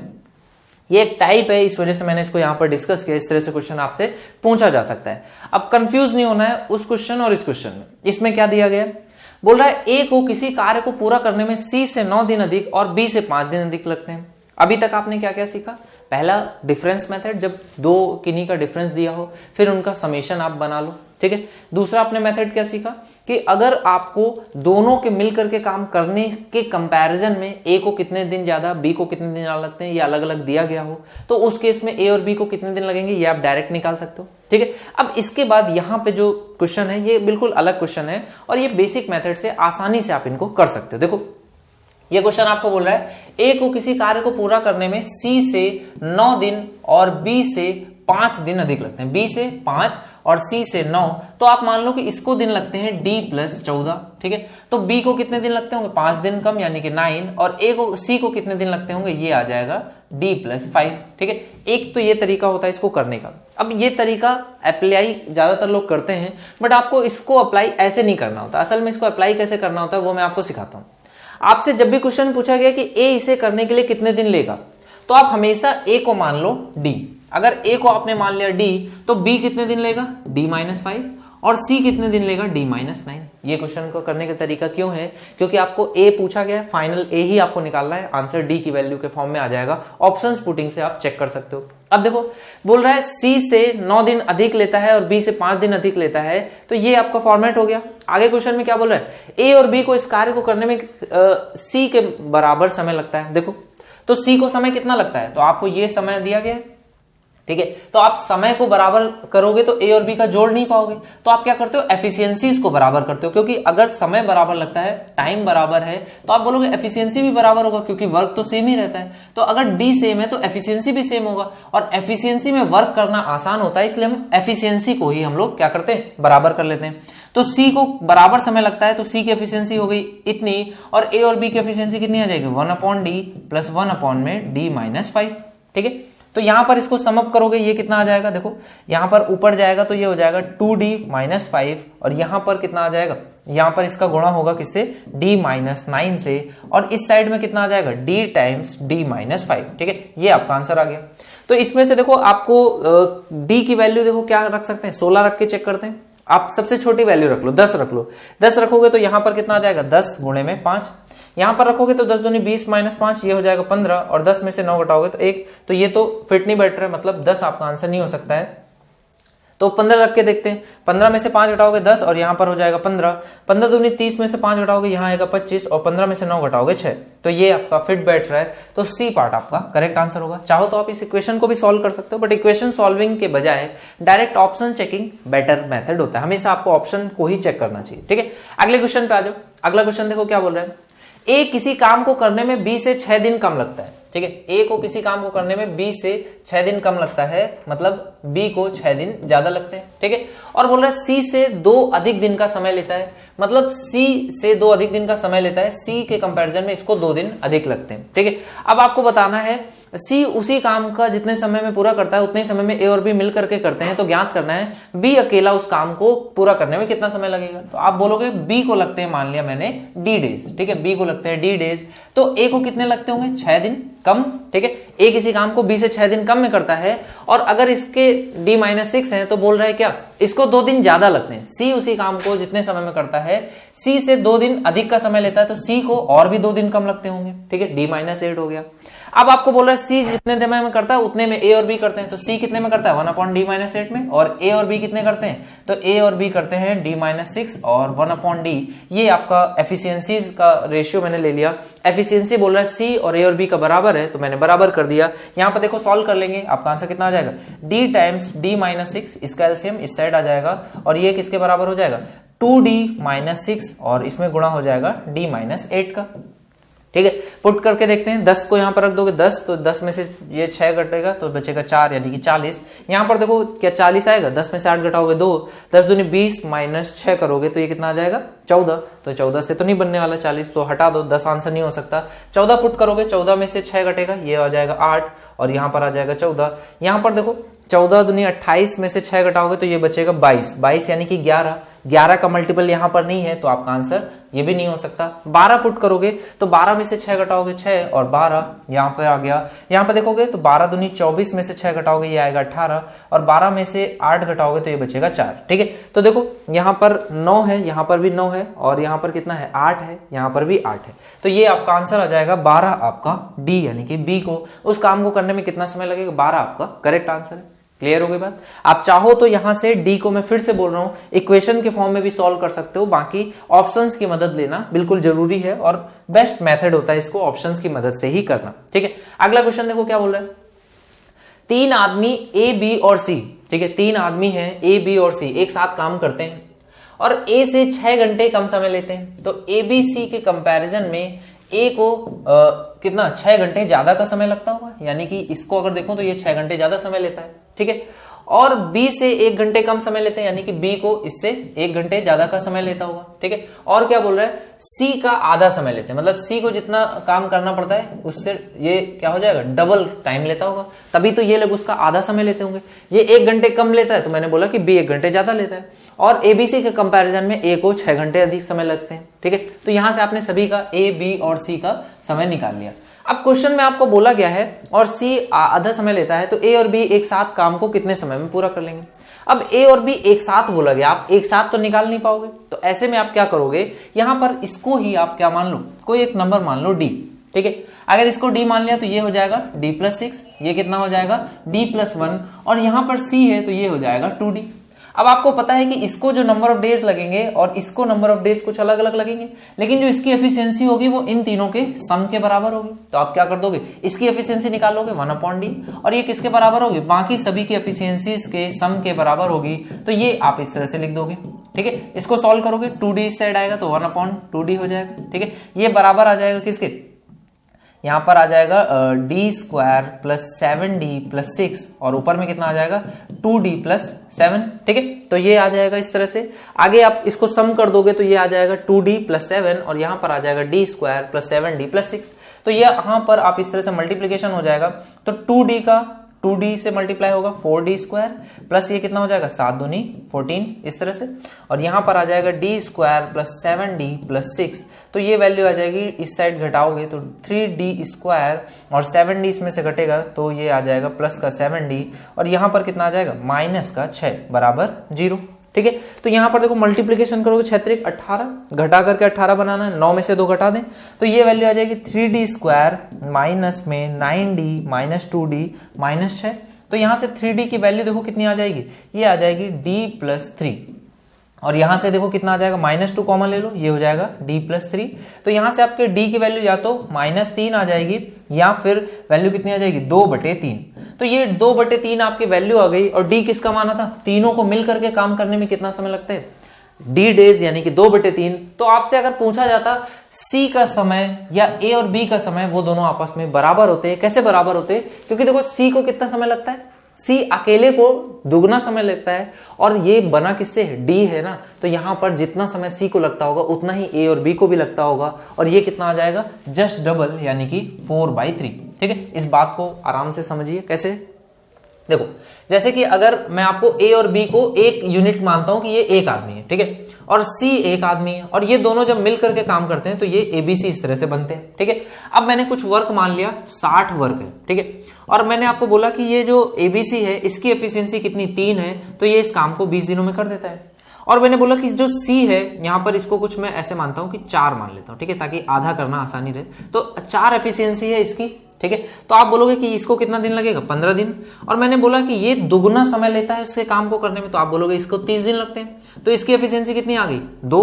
Speaker 1: ये एक टाइप है, इस वजह से मैंने इसको यहां पर डिस्कस किया, इस तरह से क्वेश्चन आपसे पूछा जा सकता है। अब कंफ्यूज नहीं होना है उस क्वेश्चन और इस क्वेश्चन में। इसमें क्या दिया गया, बोल रहा है ए को किसी कार्य को पूरा करने में सी से 9 दिन अधिक और बी से 5 दिन अधिक लगते हैं। अभी तक आपने क्या क्या सीखा, पहला डिफरेंस मेथड, जब दो किन्हीं का डिफरेंस दिया हो फिर उनका समेशन आप बना लो। ठीक है, दूसरा आपने मेथड क्या सीखा कि अगर आपको दोनों के मिलकर के काम करने के कंपैरिजन में ए को कितने दिन ज्यादा बी को कितने दिन ज्यादा लगते हैं, ये अलग अलग दिया गया हो तो उस केस में ए और बी को कितने दिन लगेंगे ये आप डायरेक्ट निकाल सकते हो। ठीक है, अब इसके बाद यहाँ पे जो क्वेश्चन है ये बिल्कुल अलग क्वेश्चन है और ये बेसिक मेथड से आसानी से आप इनको कर सकते हो। देखो ये क्वेश्चन आपको बोल रहा है ए को किसी कार्य को पूरा करने में सी से 9 दिन और बी से 5 दिन अधिक लगते हैं, बी से 5 और सी से 9, तो आप मान लो कि इसको दिन लगते हैं डी प्लस 14। ठीक है, तो बी को कितने दिन लगते होंगे, 5 दिन कम यानी कि 9, और ए को सी को कितने दिन लगते होंगे, ये आ जाएगा डी प्लस 5। ठीक है, एक तो ये तरीका होता है इसको करने का। अब ये तरीका अप्लाई ज्यादातर लोग करते हैं, बट आपको इसको अप्लाई ऐसे नहीं करना होता। असल में इसको अप्लाई कैसे करना होता है वो मैं आपको सिखाता हूं। आपसे जब भी क्वेश्चन पूछा गया कि ए इसे करने के लिए कितने दिन लेगा, तो आप हमेशा ए को मान लो डी। अगर ए को आपने मान लिया डी तो बी कितने दिन लेगा, d-5, और सी कितने दिन लेगा, d-9। ये क्वेश्चन को करने का तरीका क्यों है, क्योंकि आपको ए पूछा गया है, फाइनल ए ही आपको निकालना है, आंसर डी की वैल्यू के फॉर्म में आ जाएगा। ऑप्शंस पुटिंग से आप चेक कर सकते हो। अब देखो बोल रहा है सी से 9 दिन अधिक लेता है और बी से 5 दिन अधिक लेता है, तो ये आपका फॉर्मेट हो गया। आगे क्वेश्चन में क्या बोल रहा है, ए और बी को इस कार्य को करने में सी के बराबर समय लगता है। देखो तो सी को समय कितना लगता है, तो आपको ये समय दिया गया है, ठीक है। तो आप समय को बराबर करोगे तो ए और बी का जोड़ नहीं पाओगे, तो आप क्या करते हो, एफिशिएंसीज को बराबर करते हो, क्योंकि अगर समय बराबर लगता है, टाइम बराबर है, तो आप बोलोगे एफिशिएंसी भी बराबर होगा, क्योंकि वर्क तो सेम ही रहता है। तो अगर डी सेम है तो एफिशिएंसी भी सेम होगा, और एफिशिएंसी में वर्क करना आसान होता है, इसलिए हम एफिशिएंसी को ही हम लोग क्या करते हैं, बराबर कर लेते हैं। तो सी को बराबर समय लगता है, तो सी की एफिशिएंसी हो गई इतनी, और ए और बी की एफिशिएंसी कितनी आ जाएगी, 1/d प्लस 1/d-5, ठीक है। तो यहां पर इसको समअप करोगे, ये कितना आ जाएगा, देखो यहां पर ऊपर जाएगा तो ये हो जाएगा 2d-5, और यहां पर कितना आ जाएगा, यहां पर इसका गुणा होगा किससे, d-9 से, और इस साइड में कितना आ जाएगा, d टाइम्स d-5, ठीक है। ये आपका आंसर आ गया। तो इसमें से देखो आपको d की वैल्यू देखो क्या रख सकते हैं, 16 रख के चेक करते हैं। आप सबसे छोटी वैल्यू रख लो, 10 रख लो। 10 रखोगे तो यहां पर कितना आ जाएगा, 10 गुणे में 5, यहां पर रखोगे तो 10 दूनी 20 माइनस 5, ये हो जाएगा 15, और 10 में से 9 घटाओगे तो 1, तो ये तो फिट नहीं बैठ रहा है, मतलब 10 आपका आंसर नहीं हो सकता है। तो 15 रख के देखते हैं, 15 में से 5 घटाओगे 10, और यहां पर हो जाएगा 15, 15 दूनी 30 में से 5 घटाओगे यहां आएगा 25, और 15 में से 9 घटाओगे 6, तो ये आपका फिट बैठ रहा है। तो सी पार्ट आपका करेक्ट आंसर होगा। चाहो तो आप इस इक्वेशन को भी सॉल्व कर सकते हो, बट इक्वेशन सॉल्विंग के बजाय direct option checking better method होता है, हमेशा आपको ऑप्शन को ही चेक करना चाहिए, ठीक है। अगले क्वेश्चन पे आ जाओ। अगला क्वेश्चन देखो क्या बोल रहा है, ए किसी काम को करने में बी से 6 दिन कम लगता है, ठीक है। ए को किसी काम को करने में बी से 6 दिन कम लगता है, मतलब बी को 6 दिन ज्यादा लगते हैं, ठीक है। और बोल रहा है सी से 2 अधिक दिन का समय लेता है, मतलब सी से 2 अधिक दिन का समय लेता है, सी के कंपैरिजन में इसको 2 दिन अधिक लगते हैं, ठीक है। अब आपको बताना है सी उसी काम का जितने समय में पूरा करता है उतने समय में ए और बी मिल करके करते हैं, तो ज्ञात करना है बी अकेला उस काम को पूरा करने में कितना समय लगेगा। तो आप बोलोगे बी को लगते हैं, मान लिया मैंने डी डेज, ठीक है, बी को लगते हैं डी डेज, तो ए को कितने लगते होंगे, 6 दिन कम, ठीक है। ए किसी काम को बी से 6 दिन कम में करता है, और अगर इसके d-6 है तो बोल रहा है क्या, इसको 2 दिन ज्यादा लगते हैं। सी उसी काम को जितने समय में करता है, सी से 2 दिन अधिक का समय लेता है, तो सी को और भी 2 दिन कम लगते होंगे, ठीक है, d-8 हो गया। अब आपको बोल रहा है सी जितने समय में करता है उतने में ए और बी करते हैं, तो सी कितने में करता है, 1/d-8 में, और ए और बी कितने करते हैं, तो ए और बी करते हैं d-6 और 1/d। ये आपका एफिशिएंसीज का रेशियो मैंने ले लिया, एफिशिएंसी बोल रहा है सी और ए और बी का बराबर है, तो मैंने बराबर कर दिया। यहां पर देखो सॉल्व कर लेंगे, आपका आंसर कितना आ जाएगा, d टाइम्स d-6, इसका एलसीएम इस साइड आ जाएगा, और ये किसके बराबर हो जाएगा, 2d-6, और इसमें गुणा हो जाएगा d-8 का, ठीक है। पुट करके देखते हैं, 10 को यहां पर रख दोगे 10, तो 10 में से ये 6 घटेगा तो बचेगा 4, यानी कि 40। यहां पर देखो क्या 40 आएगा, 10 में से 8 घटाओगे 2, 10 दूनी 20 माइनस 6 करोगे तो ये कितना आ जाएगा, 14। तो 14 से तो नहीं बनने वाला 40, तो हटा दो, 10 आंसर नहीं हो सकता। 14 पुट करोगे, 14 में से 6 घटेगा, ये आ जाएगा 8, और यहां पर आ जाएगा 14। यहां पर देखो 14 दूनी 28 में से 6 घटाओगे तो ये बचेगा 22 यानी कि 11 का मल्टीपल यहां पर नहीं है, तो आपका आंसर ये भी नहीं हो सकता। 12 पुट करोगे तो 12 में से 6 घटाओगे 6, और 12 यहां पर आ गया। यहां पर देखोगे तो 12 दूनी 24 में से 6 घटाओगे ये आएगा 18, और 12 में से 8 घटाओगे तो ये बचेगा 4, ठीक है। तो देखो यहां पर 9 है, यहां पर भी 9 है, और यहां पर कितना है, 8 है, यहां पर भी 8 है, तो ये आपका आंसर आ जाएगा 12, आपका डी यानी कि बी को उस काम को करने में कितना समय लगेगा, 12 आपका करेक्ट आंसर है। क्लियर हो गई बात। आप चाहो तो यहां से डी को मैं फिर से बोल रहा हूं इक्वेशन के फॉर्म में भी सॉल्व कर सकते हो, बाकी ऑप्शंस की मदद लेना बिल्कुल जरूरी है, और बेस्ट मेथड होता है इसको ऑप्शंस की मदद से ही करना, ठीक है। अगला क्वेश्चन देखो क्या बोल रहा है, 3 आदमी ए बी और सी, ठीक है, 3 आदमी हैं ए बी और सी, एक साथ काम करते हैं और ए से 6 घंटे कम समय लेते हैं, तो ए बी सी के कंपैरिजन में ए को कितना 6 घंटे ज्यादा का समय लगता होगा, यानी कि इसको अगर देखो तो ये 6 घंटे ज्यादा समय लेता है, ठीक है। और बी से 1 घंटे कम समय लेते हैं, यानी कि बी को इससे 1 घंटे ज्यादा का समय लेता होगा, ठीक है। और क्या बोल रहा है, सी का आधा समय लेते हैं, मतलब सी को जितना काम करना पड़ता है उससे ये क्या हो जाएगा, डबल टाइम लेता होगा, तभी तो ये लोग उसका आधा समय लेते होंगे। ये 1 घंटे कम लेता है, तो मैंने बोला कि बी 1 घंटे ज्यादा लेता है, और एबीसी के कंपैरिजन में ए को 6 घंटे अधिक समय लगते हैं, ठीक है। तो यहां से आपने सभी का ए बी और सी का समय निकाल लिया। अब क्वेश्चन में आपको बोला गया है और सी आधा समय लेता है, तो ए और बी एक साथ काम को कितने समय में पूरा कर लेंगे। अब ए और बी एक साथ बोला गया, आप एक साथ तो निकाल नहीं पाओगे, तो ऐसे में आप क्या करोगे, यहां पर इसको ही आप क्या मान लो, कोई एक नंबर मान लो डी, ठीक है। अगर इसको डी मान लिया तो ये हो जाएगा d+6, ये कितना हो जाएगा d+1, और यहां पर c है तो ये हो जाएगा 2d। अब आपको पता है कि इसको जो नंबर ऑफ डेज लगेंगे और इसको नंबर ऑफ डेज कुछ अलग अलग लगेंगे, लेकिन जो इसकी एफिशिएंसी होगी वो इन तीनों के सम के बराबर होगी। तो आप क्या कर दोगे, इसकी एफिशिएंसी निकालोगे 1/d, और ये किसके बराबर होगी, बाकी सभी की एफिशिएंसीज के सम के बराबर होगी। तो ये आप इस तरह से लिख दोगे, ठीक है। इसको सॉल्व करोगे 2d इस साइड आएगा तो 1/2d हो जाएगा, ठीक है। ये बराबर आ जाएगा किसके, यहां पर आ जाएगा d² + 7d + 6, और ऊपर में कितना आ जाएगा 2d + 7, ठीक है। तो ये आ जाएगा इस तरह से। आगे आप इसको सम कर दोगे तो ये आ जाएगा 2d + 7, और यहां पर आ जाएगा d² + 7d + 6। तो ये यहां पर आप इस तरह से मल्टीप्लीकेशन हो जाएगा, तो 2d का 2d से मल्टीप्लाई होगा 4d² प्लस ये कितना हो जाएगा 7 दूनी 14 इस तरह से, और यहां पर आ जाएगा d² + 7d + 6। तो ये वैल्यू आ जाएगी, इस साइड घटाओगे तो 3d² और 7d इसमें से घटेगा तो ये आ जाएगा प्लस का 7d, और यहां पर कितना आ जाएगा माइनस का 6 बराबर 0, ठीक है। तो यहां पर देखो मल्टीप्लीकेशन करोगे 6 × 18, घटा करके 18 बनाना है, 9 में से 2 घटा दें तो ये वैल्यू आ जाएगी 3d² माइनस में 9d - 2d -6। तो यहां से 3d की वैल्यू देखो कितनी आ जाएगी, ये आ जाएगी d+3, और यहां से देखो कितना आ जाएगा -2 कॉमन ले लो, ये हो जाएगा d+3। तो यहां से आपके d की वैल्यू या तो -3 आ जाएगी या फिर वैल्यू कितनी आ जाएगी 2/3। तो ये 2/3 आपकी वैल्यू आ गई, और d किसका माना था, तीनों को मिल करके काम करने में कितना समय लगता है d डेज यानी कि 2/3। तो आपसे अगर पूछा जाता c का समय या a और b का समय, वो दोनों आपस में बराबर होते हैं। कैसे बराबर होते हैं, क्योंकि देखो c को कितना समय लगता है, c अकेले को दुगना समय लगता है, और ये बना किससे है, d है ना। तो यहां पर जितना समय c को लगता होगा उतना ही a और b को भी लगता होगा, और ये कितना आ जाएगा जस्ट डबल यानी कि 4/3, ठीक है। इस बात को आराम से समझिए कैसे। देखो जैसे कि अगर मैं आपको a और b को एक यूनिट मानता हूं कि ये एक आदमी है, ठीक है, और c एक आदमी है, और ये दोनों जब मिल करके काम करते हैं तो ये ABC इस तरह से बनते हैं, ठीक है। अब मैंने कुछ वर्क मान लिया 60 वर्क है, ठीक है, और मैंने आपको बोला कि ये जो ABC है इसकी एफिशिएंसी कितनी 3 है, तो ये इस काम को 20 दिनों में कर देता है। और मैंने बोला कि जो C है यहां पर इसको कुछ मैं ऐसे मानता हूं कि 4 मान लेता हूं, ठीक है, ताकि आधा करना आसानी रहे। तो 4 एफिशिएंसी है इसकी, ठीक है। तो आप बोलोगे कि इसको कितना दिन लगेगा 15 दिन, और मैंने बोला कि ये दुगना समय लेता है इसके काम को करने में, तो आप बोलोगे इसको 30 दिन लगते हैं। तो इसकी एफिशिएंसी कितनी आ गई 2।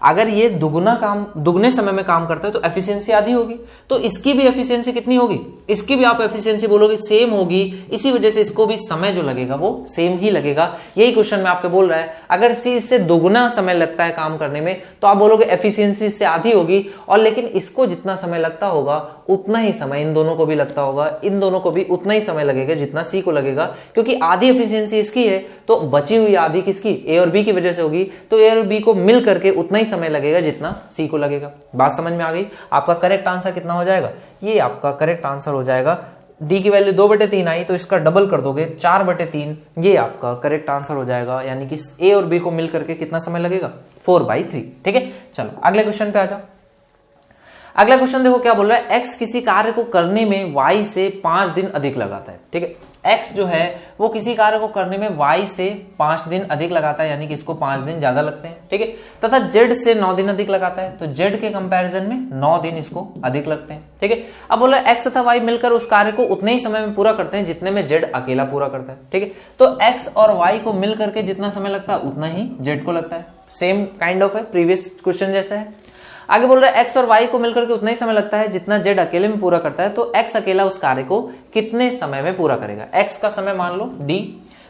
Speaker 1: अगर ये दुगने समय में काम करता है तो एफिशिएंसी आधी होगी, तो इसकी भी एफिशिएंसी कितनी होगी, इसकी भी आप एफिशिएंसी बोलोगे सेम होगी। इसी वजह से इसको भी समय जो लगेगा वो सेम ही लगेगा। यही क्वेश्चन में आपको बोल रहा है, अगर सी इससे दुगना समय लगता है काम करने में तो आप बोलोगे एफिशिएंसी इससे आधी होगी, और लेकिन इसको जितना समय लगता होगा उतना ही समय इन दोनों को भी लगता होगा, इन दोनों को भी उतना ही समय लगेगा जितना सी को लगेगा, क्योंकि आधी एफिशिएंसी इसकी है तो बची हुई आधी किसकी, ए और बी की वजह से होगी। तो ए और बी को मिल करके उतना ही समय लगेगा जितना सी को लगेगा। बात समझ में आ गई। आपका करेक्ट आंसर कितना हो जाएगा, ये आपका करेक्ट आंसर हो जाएगा। डी की वैल्यू 2/3 आई तो इसका डबल कर दोगे 4/3, ये आपका करेक्ट आंसर हो जाएगा, यानी कि ए और बी को मिल करके कितना समय लगेगा 4/3, ठीक है। चलो अगले क्वेश्चन पे आ जाओ। अगला क्वेश्चन देखो क्या बोल रहा है, x किसी कार्य को करने में y से 5 दिन अधिक लगाता है, ठीक है। x जो है वो किसी कार्य को करने में y से 5 दिन अधिक लगाता है, यानी कि इसको 5 दिन ज्यादा लगते हैं, ठीक है, तथा z से 9 दिन अधिक लगाता है, तो z के कंपैरिजन में 9 दिन इसको अधिक लगते हैं, ठीक है। अब बोला x तथा y मिलकर उस कार्य को उतने ही समय में पूरा करते हैं जितने में z अकेला पूरा करता है, ठीक है। तो x और y को मिल करके जितना समय लगता है उतना ही z को लगता है। सेम काइंड ऑफ है, प्रीवियस क्वेश्चन जैसा है। आगे बोल रहा है x और y को मिलकर के उतना ही समय लगता है जितना z अकेले में पूरा करता है, तो x अकेला उस कार्य को कितने समय में पूरा करेगा। x का समय मान लो d,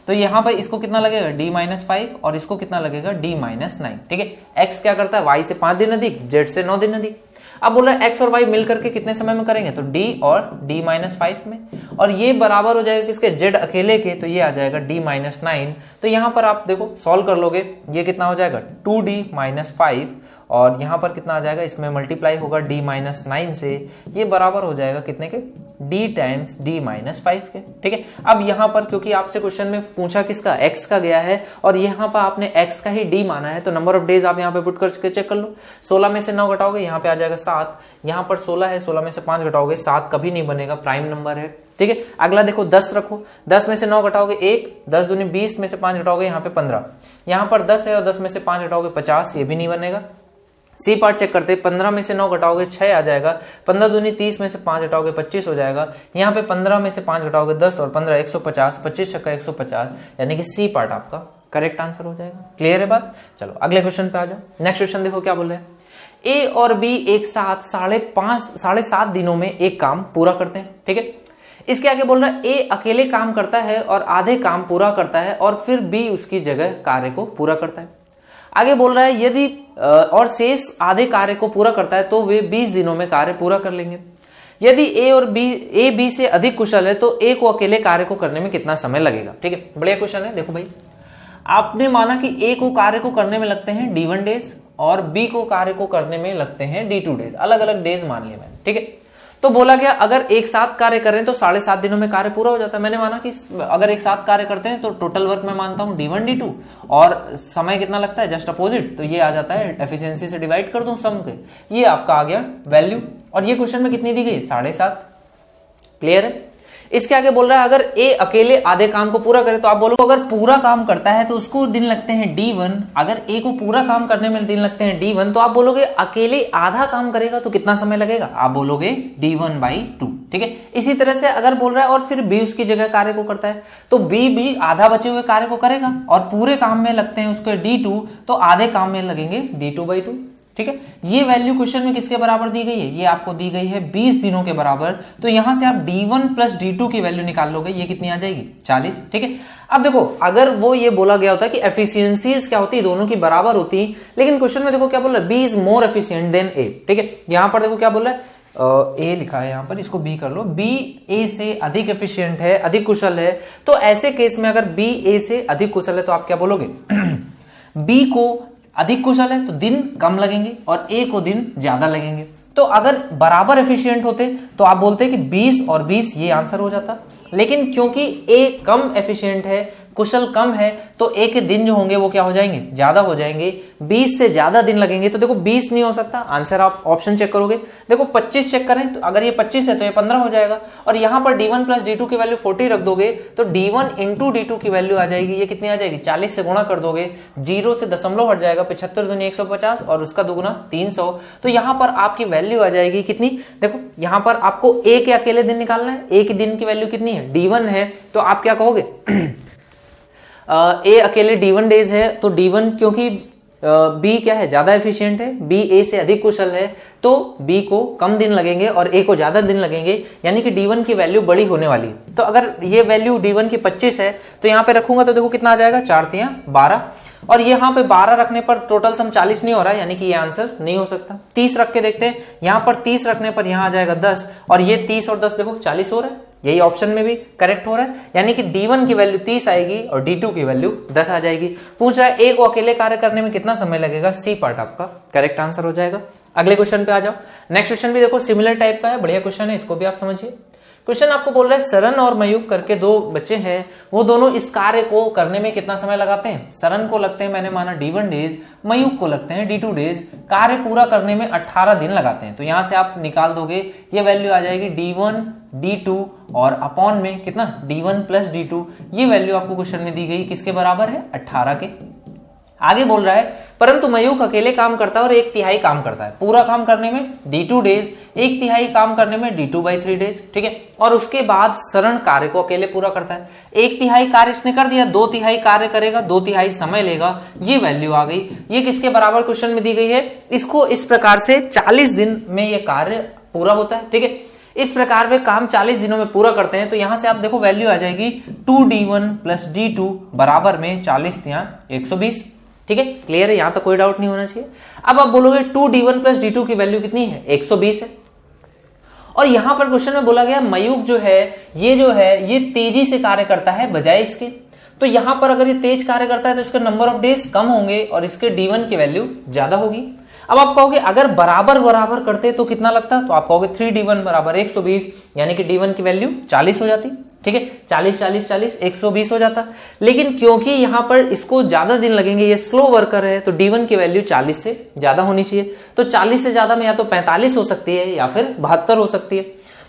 Speaker 1: तो यहां पर इसको कितना लगेगा d-5, और इसको कितना लगेगा d-9, ठीक है। x क्या करता है y से 5 दिन अधिक, z से 9 दिन अधिक। अब बोल रहा है x और y मिलकर के कितने समय में करेंगे, तो d और d-5 में, और ये बराबर हो जाएगा किसके, z अकेले के, तो ये आ जाएगा d-9। तो यहां पर आप देखो सॉल्व कर लोगे, ये कितना हो जाएगा 2d-5, और यहाँ पर कितना आ जाएगा, इसमें मल्टीप्लाई होगा d माइनस 9 से, ये बराबर हो जाएगा कितने के, d टाइम्स d माइनस 5 के। ठीक है, अब यहाँ पर क्योंकि आपसे क्वेश्चन में पूछा किसका, x का गया है और यहाँ पर आपने x का ही d माना है, तो नंबर ऑफ डेज आप यहाँ पे पुट करके चेक कर लो। 16 में से 9 घटाओगे, यहाँ पे आ जाएगा 7, यहाँ पर 16 है, 16 में से 5 घटाओगे, 7 कभी नहीं बनेगा, प्राइम नंबर है। ठीक है, अगला देखो 10 रखो, 10 में से 9 घटाओगे 1, 10 दूनी 20 में से 5 घटाओगे यहाँ पे 15, यहाँ पर 10 है और 10 में से 5 घटाओगे 50, ये भी नहीं बनेगा। सी पार्ट चेक करते हैं, 15 में से 9 घटाओगे 6 आ जाएगा, 15 दूनी 30 में से 5 घटाओगे 25 हो जाएगा, यहाँ पे 15 में से 5 घटाओगे 10 और 15 150, 25 छक्का 150, यानी कि सी पार्ट आपका करेक्ट आंसर हो जाएगा। क्लियर है बात? चलो अगले क्वेश्चन पे आ जाओ। नेक्स्ट क्वेश्चन देखो क्या बोल रहे हैं, ए और बी एक साथ 7.5 दिनों में एक काम पूरा करते हैं। ठीक है, इसके आगे बोल रहा है ए अकेले काम करता है और आधे काम पूरा करता है और फिर बी उसकी जगह कार्य को पूरा करता है। आगे बोल रहा है यदि और शेष आधे कार्य को पूरा करता है तो वे 20 दिनों में कार्य पूरा कर लेंगे। यदि ए बी से अधिक कुशल है तो ए को अकेले कार्य को करने में कितना समय लगेगा। ठीक है, बढ़िया क्वेश्चन है। देखो भाई, आपने माना कि ए को कार्य को करने में लगते हैं D1 डेज और बी को कार्य को करने में लगते हैं D2 डेज, अलग अलग डेज मान लिए मैंने। ठीक है, तो बोला गया अगर एक साथ कार्य करें तो 7.5 दिनों में कार्य पूरा हो जाता है। मैंने माना कि अगर एक साथ कार्य करते हैं तो टोटल वर्क मैं मानता हूं D1 D2 और समय कितना लगता है, जस्ट अपोजिट, तो ये आ जाता है एफिशिएंसी से डिवाइड कर दूं सम के, ये आपका आ गया वैल्यू। और ये क्वेश्चन में कितनी दी गई, 7.5। क्लियर है? इसके आगे बोल रहा है अगर ए अकेले आधे काम को पूरा करे तो आप बोलोगे अगर पूरा काम करता है तो उसको दिन लगते हैं D1, अगर ए को पूरा काम करने में दिन लगते हैं D1 तो आप बोलोगे अकेले आधा काम करेगा तो कितना समय लगेगा, आप बोलोगे D1/2। ठीक है, इसी तरह से अगर बोल रहा है और फिर बी उसकी जगह कार्य को करता है तो बी भी आधा बचे हुए कार्य को करेगा और पूरे काम में लगते हैं उसके D2, तो आधे काम में लगेंगे D2/2। ठीक है, ये वैल्यू क्वेश्चन में किसके बराबर दी गई है, ये आपको दी गई है 20 दिनों के बराबर। तो यहां से आप D1 प्लस D2 की वैल्यू निकाल लोगे, ये कितनी आ जाएगी, 40। ठीक है, अब देखो अगर वो ये बोला गया होता कि एफिशिएंसीज क्या होती, दोनों की बराबर होती, लेकिन क्वेश्चन में देखो क्या बोल रहा है, B is more efficient than A. ठीक है, यहां पर देखो क्या बोल रहा है, ए लिखा है यहां पर, इसको बी कर लो, बी ए से अधिक एफिशिएंट है, अधिक कुशल है, तो ऐसे केस में अगर बी ए से अधिक कुशल है तो आप क्या बोलोगे, बी को अधिक कुशल है तो दिन कम लगेंगे और ए को दिन ज्यादा लगेंगे। तो अगर बराबर एफिशिएंट होते तो आप बोलते कि 20 और 20 ये आंसर हो जाता, लेकिन क्योंकि ए कम एफिशिएंट है, कुशल कम है, तो ए के दिन जो होंगे वो क्या हो जाएंगे, ज्यादा हो जाएंगे, 20 से ज्यादा दिन लगेंगे। तो देखो 20 नहीं हो सकता, आंसर आप ऑप्शन चेक करोगे, देखो 25 चेक करें तो अगर ये 25 है तो ये 15 हो जाएगा और यहां पर D1 प्लस D2 की वैल्यू 40 रख दोगे तो D1 इंटू D2 की वैल्यू आ जाएगी, ये कितनी आ जाएगी, 40 से गुणा कर दोगे, 0 से दशमलव हट जाएगा, 75 दूनी 150 और उसका दुगुना 300, तो यहां पर आपकी वैल्यू आ जाएगी कितनी, देखो यहां पर आपको ए के अकेले दिन निकालना है, ए के दिन की वैल्यू कितनी है, D1 है, तो आप क्या कहोगे, ए अकेले D1 डेज है तो D1, क्योंकि बी क्या है, ज्यादा एफिशिएंट है, बी ए से अधिक कुशल है, तो बी को कम दिन लगेंगे और ए को ज्यादा दिन लगेंगे, यानी कि D1 की वैल्यू बड़ी होने वाली है। तो अगर ये वैल्यू D1 की 25 है तो यहां पे रखूंगा तो देखो कितना आ जाएगा, 4×3 12, और यहाँ पे 12 रखने पर टोटल सम 40 नहीं हो रहा है, यानी कि ये आंसर नहीं हो सकता। 30 रख के देखते हैं, यहाँ पर 30 रखने पर यहाँ आ जाएगा 10 और ये 30 और 10 देखो 40 हो रहा है, यही ऑप्शन में भी करेक्ट हो रहा है, यानी कि D1 की वैल्यू 30 आएगी और D2 की वैल्यू 10 आ जाएगी। पूछ रहा है ए को अकेले कार्य करने में कितना समय लगेगा, सी पार्ट आपका करेक्ट आंसर हो जाएगा। अगले क्वेश्चन पे आ जाओ। नेक्स्ट क्वेश्चन भी देखो सिमिलर टाइप का है, बढ़िया क्वेश्चन है, इसको भी आप समझिए। क्वेश्चन आपको बोल रहा है सरन और मयूख करके दो बच्चे हैं, वो दोनों इस कार्य को करने में कितना समय लगाते हैं। सरन को लगते हैं मैंने माना D1 डेज, मयूख को लगते हैं D2 डेज, कार्य पूरा करने में 18 दिन लगाते हैं। तो यहां से आप निकाल दोगे, ये वैल्यू आ जाएगी D1 D2 और अपॉन में कितना D1 प्लस D2, ये वैल्यू आपको क्वेश्चन में दी गई किसके बराबर है, 18 के। आगे बोल रहा है परंतु मयूख अकेले काम करता है और 1/3 काम करता है, पूरा काम करने में D2 डेज, 1/3 काम करने में D2/3 डेज। ठीक है, और उसके बाद सरन कार्य को अकेले पूरा करता है, 1/3 कार्य इसने कर दिया, 2/3 कार्य करेगा, 2/3 समय लेगा, ये वैल्यू आ गई। ये किसके बराबर क्वेश्चन में दी गई है, इसको इस प्रकार से 40 दिन में ये कार्य पूरा होता है। ठीक है, इस प्रकार वे काम 40 दिनों में पूरा करते हैं। तो यहां से आप देखो वैल्यू आ जाएगी 2D1 प्लस D2 बराबर में 40 120। ठीक है, क्लियर है, यहां तक कोई डाउट नहीं होना चाहिए। अब आप बोलोगे 2D1 प्लस D2 की वैल्यू कितनी है, 120 है। और यहां पर क्वेश्चन में बोला गया मयूख जो है ये तेजी से कार्य करता है बजाय इसके। तो यहां पर अगर ये तेज कार्य करता है तो इसका नंबर ऑफ डेज कम होंगे और इसके D1 की वैल्यू ज्यादा होगी। अब आप कहोगे अगर बराबर बराबर करते तो कितना लगता, तो आप कहोगे 3d1 बराबर 120, यानी कि d1 की वैल्यू 40 हो जाती। ठीक है, 40 40 40 120 हो जाता। लेकिन क्योंकि यहां पर इसको ज्यादा दिन लगेंगे, ये स्लो वर्कर है, तो d1 की वैल्यू 40 से ज्यादा होनी चाहिए। तो 40 से ज्यादा में या तो 45 हो सकती है या फिर 72 हो सकती है।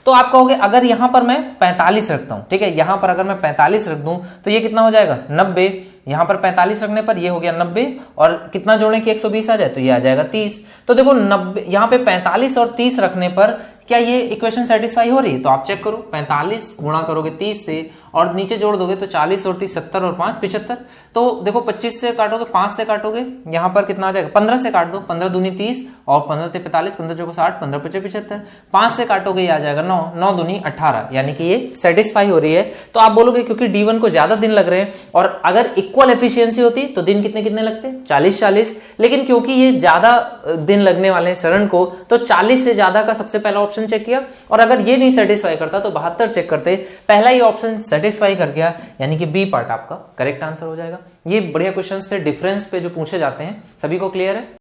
Speaker 1: तो आप कहोगे अगर यहां पर मैं 45 रखता हूं, ठीक है, यहां पर अगर मैं 45 रख दूं तो ये कितना हो जाएगा 90। यहां पर 45 रखने पर ये हो गया 90, और कितना जोड़ने की 120 आ जाए तो ये आ जाएगा 30। तो देखो 90 यहां पे 45 और 30 रखने पर क्या ये इक्वेशन सेटिस्फाई हो रही है? तो आप चेक करो, 45 गुणा करोगे 30 से और नीचे जोड़ दोगे तो 40 और 30 70 और 5 75। तो देखो 25 से काटोगे, 5 से काटोगे, यहां पर कितना आ जाएगा 15 से काट दो, 15 दूनी 30 और 15 से 45, 15 चौको 60, 15 पचे 75, 5 से काटोगे ये आ जाएगा 9, 9 दूनी 18, यानी कि ये सेटिस्फाई हो रही है। तो आप बोलोगे क्योंकि D1 को ज्यादा दिन लग रहे हैं, और अगर इक्वल एफिशिएंसी होती तो दिन कितने कितने लगते 40 40, लेकिन क्योंकि ये ज्यादा दिन लगने वाले हैं शरण को, तो 40 से ज्यादा का सबसे पहला ऑप्शन चेक किया, और अगर ये नहीं सेटिस्फाई करता तो 72 चेक करते। पहला ही ऑप्शन सेटिस्फाई कर गया, यानी कि बी पार्ट आपका करेक्ट आंसर हो जाएगा। ये बढ़िया क्वेश्चंस थे डिफरेंस पे जो पूछे जाते हैं, सभी को क्लियर है।